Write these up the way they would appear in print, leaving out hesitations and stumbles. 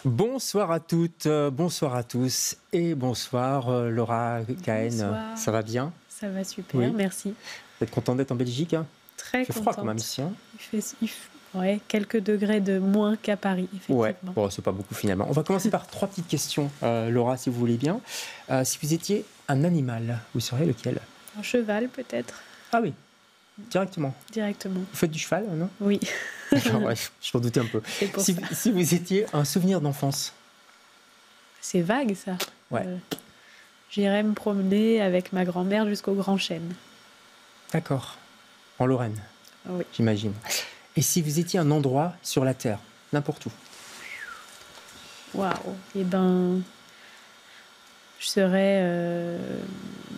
Bonsoir à toutes, bonsoir à tous et bonsoir Laura, Cahen. Bonsoir. Ça va bien? Ça va super, Oui. merci. Vous êtes contente d'être en Belgique, hein? Très Il fait froid quand même contente. ici, hein? Ouais, quelques degrés de moins qu'à Paris, effectivement. Ouais, bon, c'est pas beaucoup finalement. On va commencer par 3 petites questions, Laura, si vous voulez bien. Si vous étiez un animal, vous seriez lequel? Un cheval, peut-être, Ah oui, directement. directement. Vous faites du cheval, non? Oui, D'accord, ouais, je m'en doutais un peu. c'est pour Si, ça. si vous étiez un souvenir d'enfance? C'est vague, ça. Ouais. J'irais me promener avec ma grand-mère jusqu'au Grand Chêne. D'accord. En Lorraine, Oui. j'imagine. Et si vous étiez un endroit sur la Terre, n'importe où? Waouh. Eh ben, je serais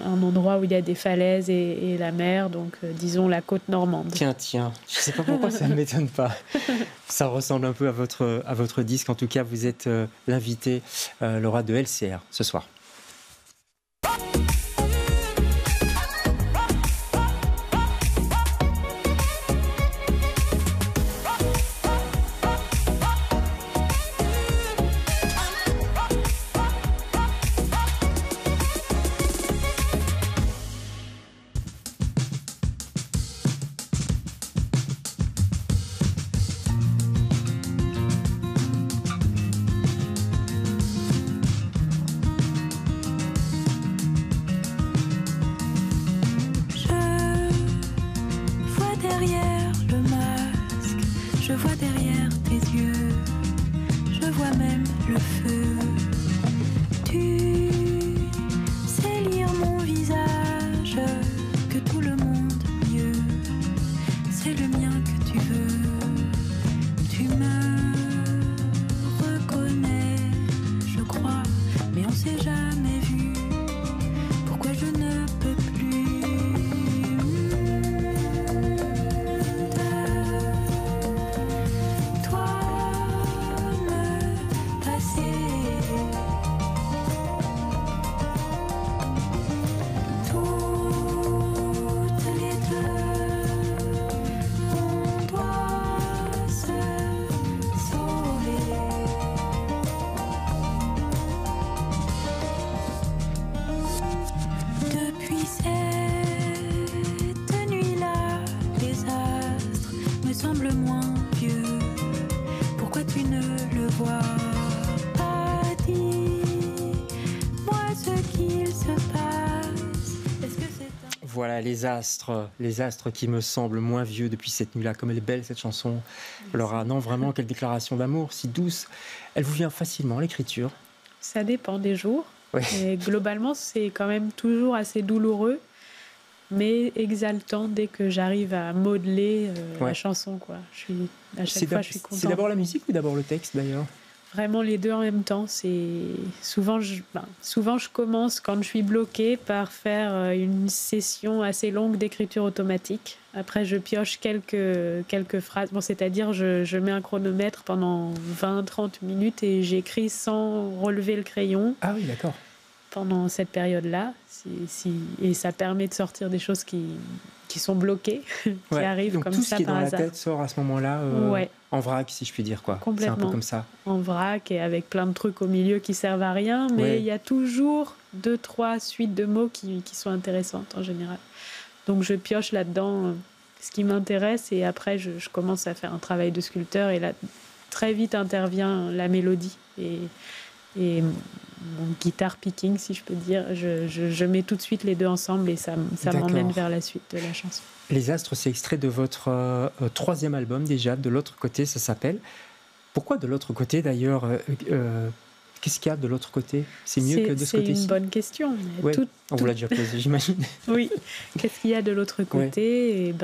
un endroit où il y a des falaises et la mer, donc disons la côte normande. Tiens, je sais pas pourquoi ça ne m'étonne pas. Ça ressemble un peu à votre disque. En tout cas, vous êtes l'invité, Laura, de LCR, ce soir. Je vois derrière tes yeux, je vois même le feu. Tu sais lire mon visage, que tout le monde mieux. C'est le mien que tu veux. Tu me reconnais, je crois, mais on s'est jamais vu. Pourquoi je ne peux plus? Semble moins vieux. Pourquoi tu ne le vois pas? Dis-moi ce qu'il se passe. Est-ce que c'est un... Voilà les astres qui me semblent moins vieux depuis cette nuit-là. Comme elle est belle cette chanson, Laura. Non, vraiment, quelle déclaration d'amour, si douce. Elle vous vient facilement, l'écriture? Ça dépend des jours. Ouais. Et globalement, c'est quand même toujours assez douloureux, mais exaltant dès que j'arrive à modeler la chanson, quoi. À chaque fois, je suis contente. C'est d'abord la musique ou d'abord le texte, d'ailleurs? Vraiment les deux en même temps. Souvent, je commence, quand je suis bloquée, par faire une session assez longue d'écriture automatique. Après, je pioche quelques phrases. Bon, c'est-à-dire, je mets un chronomètre pendant 20-30 minutes et j'écris sans relever le crayon. Ah oui, d'accord. Pendant cette période-là, et ça permet de sortir des choses qui sont bloquées, qui arrivent donc comme tout ça ce qui est par dans hasard. la tête sort à ce moment-là en vrac, si je puis dire, quoi. Complètement. C'est un peu comme ça. En vrac et avec plein de trucs au milieu qui servent à rien, mais il y a toujours 2-3 suites de mots qui sont intéressantes en général. Donc je pioche là-dedans ce qui m'intéresse et après je commence à faire un travail de sculpteur et là très vite intervient la mélodie et mon guitar picking, si je peux dire. Je mets tout de suite les deux ensemble et ça m'emmène vers la suite de la chanson. Les Astres, c'est extrait de votre troisième album déjà, De l'autre côté, ça s'appelle. Pourquoi de l'autre côté d'ailleurs? Qu'est-ce qu'il y a de l'autre côté? C'est mieux que de ce côté-ci? C'est une bonne question. On vous l'a déjà posé, j'imagine. Oui, qu'est-ce qu'il y a de l'autre côté? Et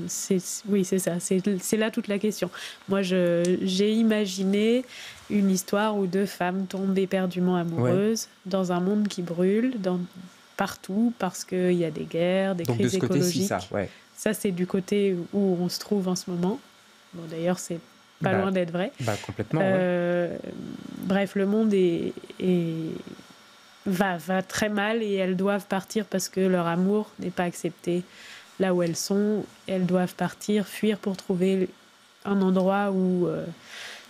c'est ça, c'est là toute la question. Moi, j'ai imaginé une histoire où deux femmes tombent éperdument amoureuses dans un monde qui brûle partout parce qu'il y a des guerres, des crises écologiques. Ça, c'est du côté où on se trouve en ce moment. Bon, d'ailleurs, c'est pas loin d'être vrai. Complètement. Bref, le monde va très mal et elles doivent partir parce que leur amour n'est pas accepté là où elles sont. Elles doivent partir, fuir pour trouver un endroit où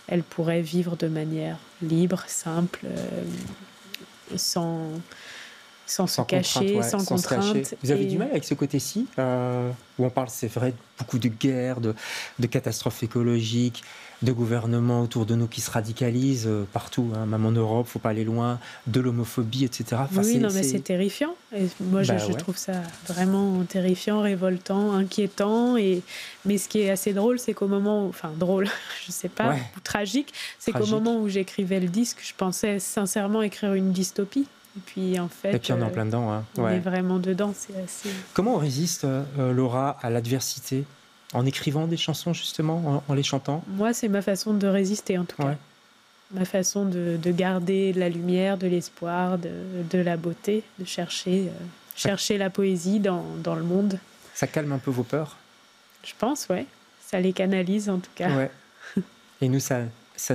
elle pourrait vivre de manière libre, simple, sans se cacher, sans contrainte. Vous avez du mal avec ce côté-ci, où on parle, c'est vrai, beaucoup de guerres, de catastrophes écologiques, de gouvernements autour de nous qui se radicalisent partout, hein, même en Europe, il ne faut pas aller loin, de l'homophobie, etc. Enfin, oui, mais c'est terrifiant. Et moi, je trouve ça vraiment terrifiant, révoltant, inquiétant. Mais ce qui est assez drôle, c'est qu'au moment où... Enfin, drôle, je ne sais pas, ou tragique, c'est qu'au moment où j'écrivais le disque, je pensais sincèrement écrire une dystopie. Et puis, en fait, on est en plein dedans. Hein. On est vraiment dedans. C'est assez... Comment on résiste, Laura, à l'adversité ? En écrivant des chansons, justement, en les chantant ? Moi, c'est ma façon de résister, en tout cas. Ma façon de garder de la lumière, de l'espoir, de la beauté, de chercher la poésie dans le monde. Ça calme un peu vos peurs ? Je pense, ouais. Ça les canalise, en tout cas. Ouais. Et nous, ça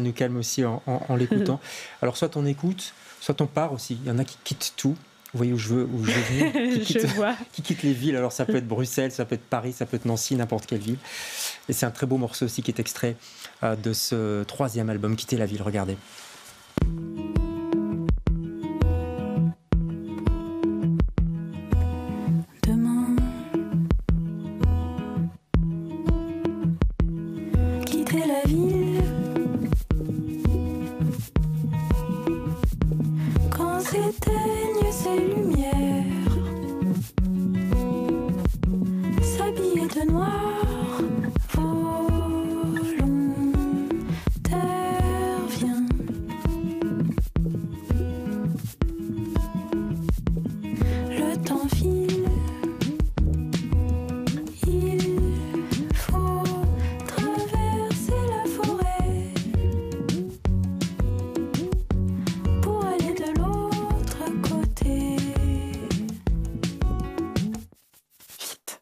nous calme aussi en l'écoutant. Alors, soit on écoute, soit on part aussi. Il y en a qui quittent tout. Vous voyez où je veux venir, qui quittent les villes. Alors ça peut être Bruxelles, ça peut être Paris, ça peut être Nancy, n'importe quelle ville. Et c'est un très beau morceau aussi qui est extrait de ce 3e album, Quitter la ville. Regardez. Demain, quitter la ville. Quand s'éteignent ces lumières, s'habiller de noir, volontaire vient. Le temps file, il faut traverser la forêt pour aller de l'autre côté. Vite.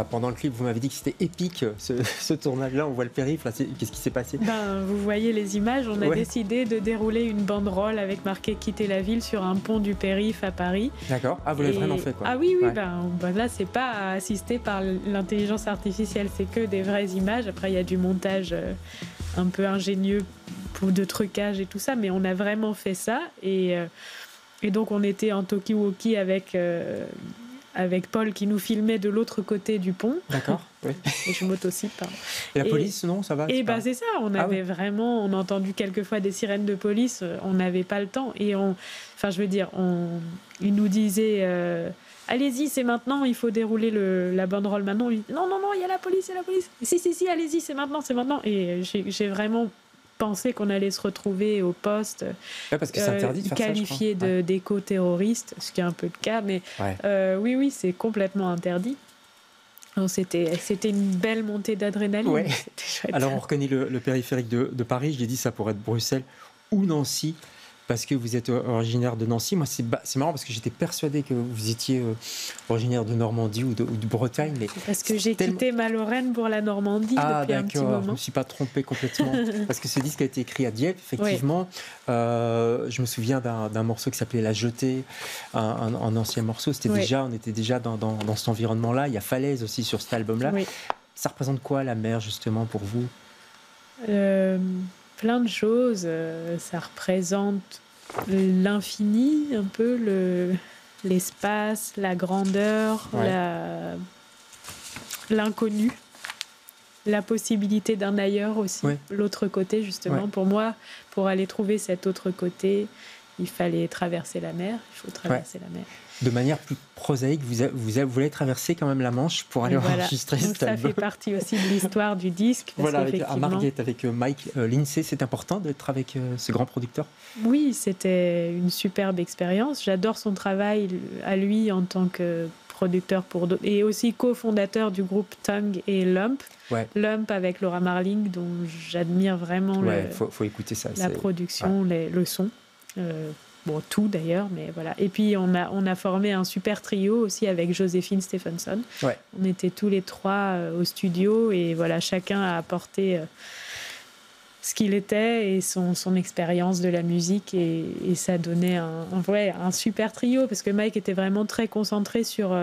Pendant le clip, vous m'avez dit que c'était épique, ce tournage-là. On voit le périph'. Qu'est-ce qui s'est passé ? Vous voyez les images. On a décidé de dérouler une banderole avec marqué « Quitter la ville » sur un pont du périph' à Paris. D'accord. Ah, vous l'avez vraiment fait, quoi. Ah oui. Là, c'est pas assisté par l'intelligence artificielle. C'est que des vraies images. Après, il y a du montage un peu ingénieux de trucage et tout ça. Mais on a vraiment fait ça. Et donc, on était en talkie-walkie avec Paul qui nous filmait de l'autre côté du pont. D'accord, oui. Et je m'autocite, pardon. Et la police, non, ça va ? Et c'est ça, on avait vraiment... On a entendu quelquefois des sirènes de police, on n'avait pas le temps. Et ils nous disaient... allez-y, c'est maintenant, il faut dérouler la banderole maintenant. Non, il y a la police, Si, allez-y, c'est maintenant. Et j'ai vraiment pensé qu'on allait se retrouver au poste, parce que c'est interdit de faire qualifié d'éco-terroriste, ce qui est un peu le cas, mais oui, c'est complètement interdit. Donc c'était une belle montée d'adrénaline. Ouais. Alors on reconnaît le périphérique de Paris, je l'ai dit, ça pourrait être Bruxelles ou Nancy. Parce que vous êtes originaire de Nancy. Moi, c'est marrant parce que j'étais persuadé que vous étiez originaire de Normandie ou de Bretagne. Mais parce que j'ai quitté ma Lorraine pour la Normandie depuis un petit moment. Je ne me suis pas trompé complètement. Parce que ce disque a été écrit à Dieppe, effectivement. Oui. Je me souviens d'un morceau qui s'appelait La Jetée, un ancien morceau. On était déjà dans cet environnement-là. Il y a Falaise aussi sur cet album-là. Oui. Ça représente quoi, la mer, justement, pour vous ? Plein de choses. Ça représente l'infini, un peu l'espace, la grandeur, l'inconnu, la possibilité d'un ailleurs aussi, l'autre côté justement. Pour moi, pour aller trouver cet autre côté, il fallait traverser la mer. Il faut traverser la mer. De manière plus prosaïque, vous voulez traverser quand même la Manche pour aller enregistrer cet album. Ça fait partie aussi de l'histoire du disque. Parce à Margate, avec Mike Lindsay, c'est important d'être avec ce grand producteur ? Oui, c'était une superbe expérience. J'adore son travail à lui en tant que producteur et aussi cofondateur du groupe Tongue et Lump. Lump avec Laura Marling, dont j'admire vraiment faut écouter ça, la production, le son. Tout d'ailleurs, mais voilà. Et puis on a formé un super trio aussi avec Joséphine Stephenson. On était tous les trois au studio et voilà, chacun a apporté ce qu'il était et son expérience de la musique et ça donnait un super trio parce que Mike était vraiment très concentré sur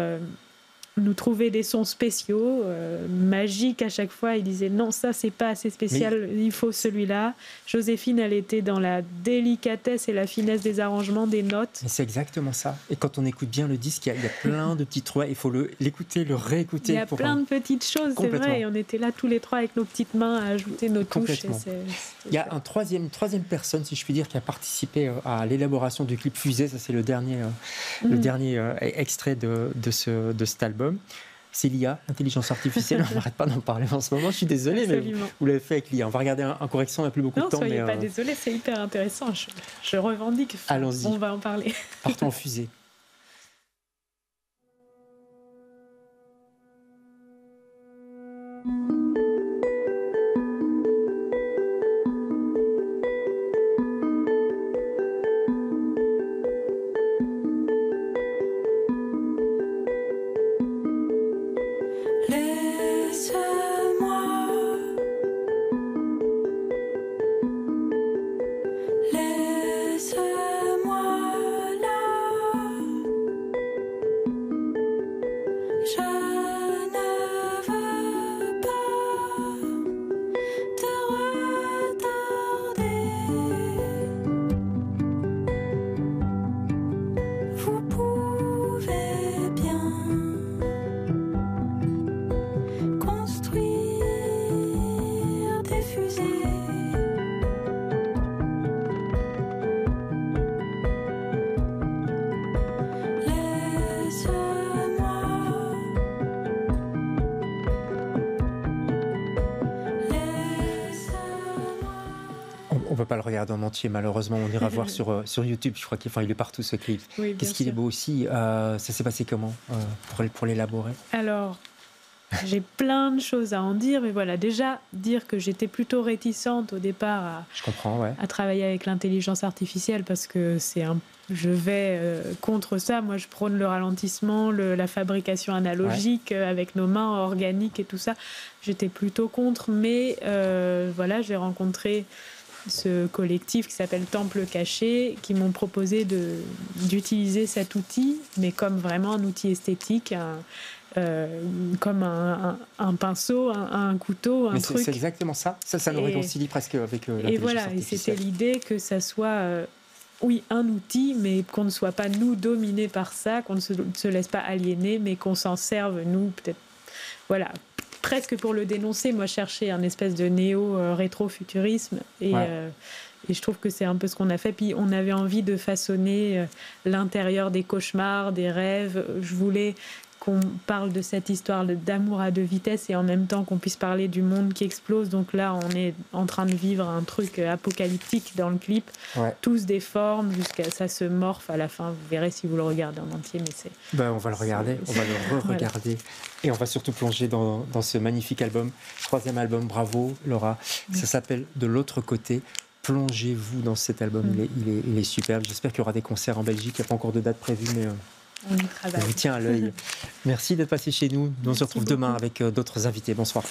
nous trouvait des sons spéciaux, magiques à chaque fois. Il disait non, ça c'est pas assez spécial, il faut celui-là. Joséphine, elle était dans la délicatesse et la finesse des arrangements, des notes. Mais c'est exactement ça. Et quand on écoute bien le disque, il y a plein de petits trous. Il faut l'écouter, le réécouter. Il y a plein de petites choses, c'est vrai. Et on était là tous les trois avec nos petites mains à ajouter nos touches. Il y a une troisième personne, si je puis dire, qui a participé à l'élaboration du clip Fusée. Ça, c'est le dernier extrait de cet album. C'est l'IA, l'intelligence artificielle. On n'arrête pas d'en parler en ce moment. Je suis désolé, Absolument. mais vous l'avez fait avec l'IA. On va regarder en correction, il n'y a plus beaucoup de temps. Non, soyez pas désolé, c'est hyper intéressant. Je revendique. Allons-y. On va en parler. Partons en fusée. On ne peut pas le regarder en entier, malheureusement. On ira voir sur YouTube. Je crois qu'il est partout, ce clip. Oui, qu'est-ce qu'il est beau aussi. Ça s'est passé comment pour l'élaborer? Alors, j'ai plein de choses à en dire. Mais voilà, déjà, dire que j'étais plutôt réticente au départ à travailler avec l'intelligence artificielle parce que je vais contre ça. Moi, je prône le ralentissement, la fabrication analogique avec nos mains organiques et tout ça. J'étais plutôt contre. Mais voilà, j'ai rencontré ce collectif qui s'appelle Temple Caché, qui m'ont proposé d'utiliser cet outil, mais comme vraiment un outil esthétique, comme un pinceau, un couteau, un truc. C'est exactement ça. Ça nous réconcilie presque avec l'intelligence et voilà, artificielle. Et c'était l'idée que ça soit, un outil, mais qu'on ne soit pas, nous, dominés par ça, qu'on ne se laisse pas aliéner, mais qu'on s'en serve, nous, peut-être. Voilà. Presque pour le dénoncer, moi je cherchais un espèce de néo-rétro-futurisme et je trouve que c'est un peu ce qu'on a fait. Puis on avait envie de façonner l'intérieur des cauchemars, des rêves. Je voulais qu'on parle de cette histoire d'amour à deux vitesses et en même temps qu'on puisse parler du monde qui explose. Donc là, on est en train de vivre un truc apocalyptique dans le clip. Tous des formes, jusqu'à ça se morphe à la fin. Vous verrez si vous le regardez en entier. Mais on va le regarder, on va le re-regarder. Voilà. Et on va surtout plonger dans ce magnifique album. 3e album, bravo Laura. Ça s'appelle De l'autre côté. Plongez-vous dans cet album, il est superbe. J'espère qu'il y aura des concerts en Belgique. Il n'y a pas encore de date prévue, mais on y travaille. On vous tient à l'œil. Merci d'être passé chez nous. On se retrouve demain avec d'autres invités. Bonsoir.